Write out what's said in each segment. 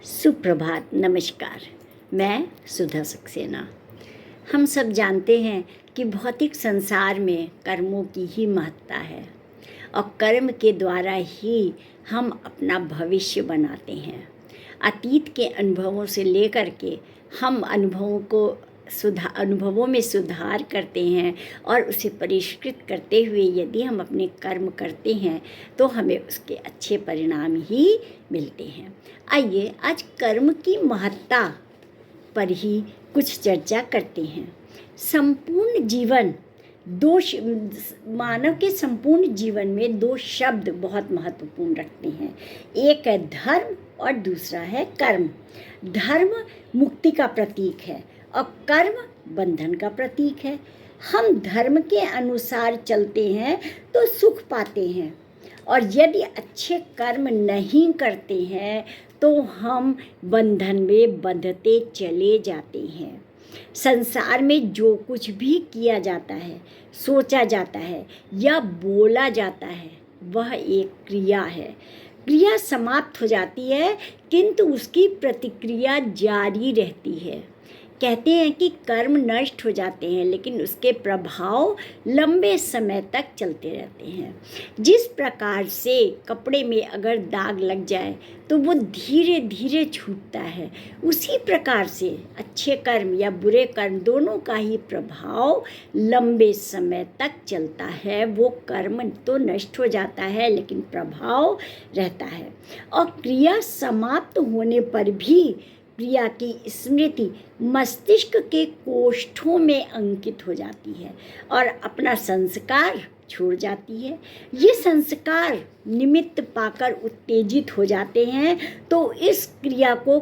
सुप्रभात, नमस्कार। मैं सुधा सक्सेना। हम सब जानते हैं कि भौतिक संसार में कर्मों की ही महत्ता है और कर्म के द्वारा ही हम अपना भविष्य बनाते हैं। अतीत के अनुभवों से लेकर के हम अनुभवों में सुधार करते हैं और उसे परिष्कृत करते हुए यदि हम अपने कर्म करते हैं तो हमें उसके अच्छे परिणाम ही मिलते हैं। आइए आज कर्म की महत्ता पर ही कुछ चर्चा करते हैं। मानव के संपूर्ण जीवन में दो शब्द बहुत महत्वपूर्ण रखते हैं। एक है धर्म और दूसरा है कर्म। धर्म मुक्ति का प्रतीक है और कर्म बंधन का प्रतीक है। हम धर्म के अनुसार चलते हैं तो सुख पाते हैं और यदि अच्छे कर्म नहीं करते हैं तो हम बंधन में बंधते चले जाते हैं। संसार में जो कुछ भी किया जाता है, सोचा जाता है या बोला जाता है वह एक क्रिया है। क्रिया समाप्त हो जाती है किंतु उसकी प्रतिक्रिया जारी रहती है। कहते हैं कि कर्म नष्ट हो जाते हैं लेकिन उसके प्रभाव लंबे समय तक चलते रहते हैं। जिस प्रकार से कपड़े में अगर दाग लग जाए तो वो धीरे धीरे छूटता है, उसी प्रकार से अच्छे कर्म या बुरे कर्म दोनों का ही प्रभाव लंबे समय तक चलता है। वो कर्म तो नष्ट हो जाता है लेकिन प्रभाव रहता है और क्रिया समाप्त होने पर भी क्रिया की स्मृति मस्तिष्क के कोष्ठों में अंकित हो जाती है और अपना संस्कार छोड़ जाती है। ये संस्कार निमित्त पाकर उत्तेजित हो जाते हैं तो उस क्रिया को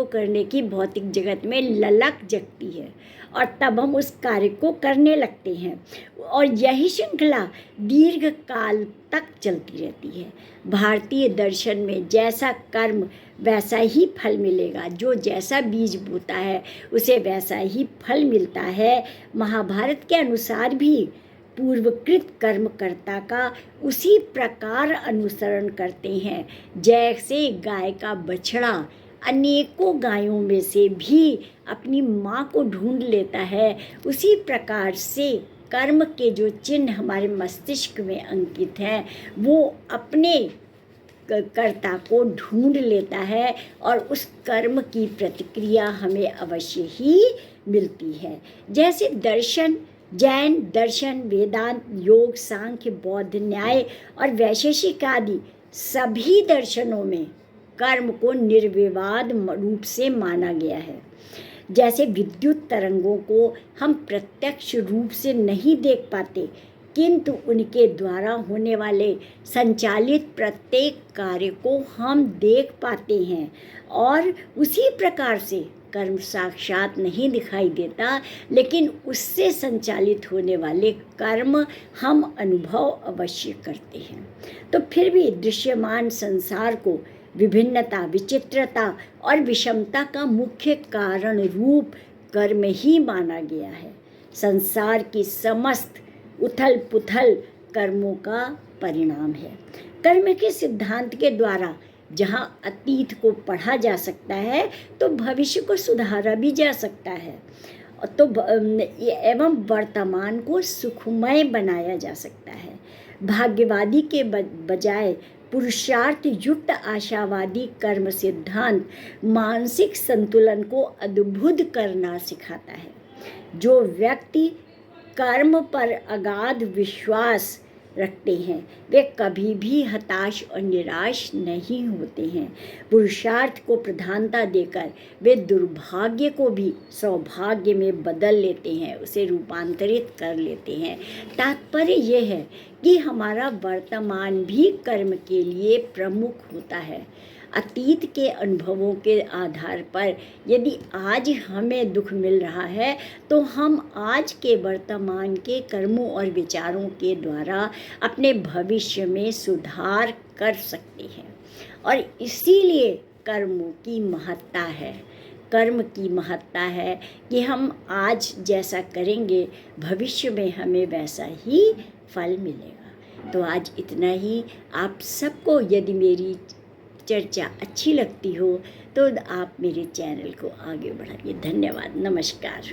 करने की भौतिक जगत में ललक जगती है और तब हम उस कार्य को करने लगते हैं और यही श्रृंखला दीर्घ काल तक चलती रहती है। भारतीय दर्शन में जैसा कर्म वैसा ही फल मिलेगा, जो जैसा बीज बोता है उसे वैसा ही फल मिलता है। महाभारत के अनुसार भी पूर्वकृत कर्मकर्ता का उसी प्रकार अनुसरण करते हैं। जैसे गाय का बछड़ा अनेकों गायों में से भी अपनी माँ को ढूंढ लेता है, उसी प्रकार से कर्म के जो चिन्ह हमारे मस्तिष्क में अंकित हैं वो अपने कर्ता को ढूंढ लेता है और उस कर्म की प्रतिक्रिया हमें अवश्य ही मिलती है। जैसे दर्शन, जैन दर्शन, वेदांत, योग, सांख्य, बौद्ध न्याय और वैशेषिक आदि सभी दर्शनों में कर्म को निर्विवाद रूप से माना गया है। जैसे विद्युत तरंगों को हम प्रत्यक्ष रूप से नहीं देख पाते किंतु उनके द्वारा होने वाले संचालित प्रत्येक कार्य को हम देख पाते हैं और उसी प्रकार से कर्म साक्षात नहीं दिखाई देता लेकिन उससे संचालित होने वाले कर्म हम अनुभव अवश्य करते हैं। तो फिर भी दृश्यमान संसार को विभिन्नता, विचित्रता और विषमता का मुख्य कारण रूप कर्म ही माना गया है। संसार की समस्त उथल पुथल कर्मों का परिणाम है। कर्म के सिद्धांत के द्वारा जहाँ अतीत को पढ़ा जा सकता है तो भविष्य को सुधारा भी जा सकता है तो एवं वर्तमान को सुखमय बनाया जा सकता है। भाग्यवादी के बजाय पुरुषार्थ युक्त आशावादी कर्म सिद्धांत मानसिक संतुलन को अद्भुत करना सिखाता है। जो व्यक्ति कर्म पर अगाध विश्वास रखते हैं वे कभी भी हताश और निराश नहीं होते हैं। पुरुषार्थ को प्रधानता देकर वे दुर्भाग्य को भी सौभाग्य में बदल लेते हैं, उसे रूपांतरित कर लेते हैं। तात्पर्य यह है कि हमारा वर्तमान भी कर्म के लिए प्रमुख होता है। अतीत के अनुभवों के आधार पर यदि आज हमें दुख मिल रहा है तो हम आज के वर्तमान के कर्मों और विचारों के द्वारा अपने भविष्य में सुधार कर सकते हैं और इसीलिए कर्मों की महत्ता है। कर्म की महत्ता है कि हम आज जैसा करेंगे भविष्य में हमें वैसा ही फल मिलेगा। तो आज इतना ही। आप सबको यदि मेरी चर्चा अच्छी लगती हो तो आप मेरे चैनल को आगे बढ़ाइए। धन्यवाद, नमस्कार।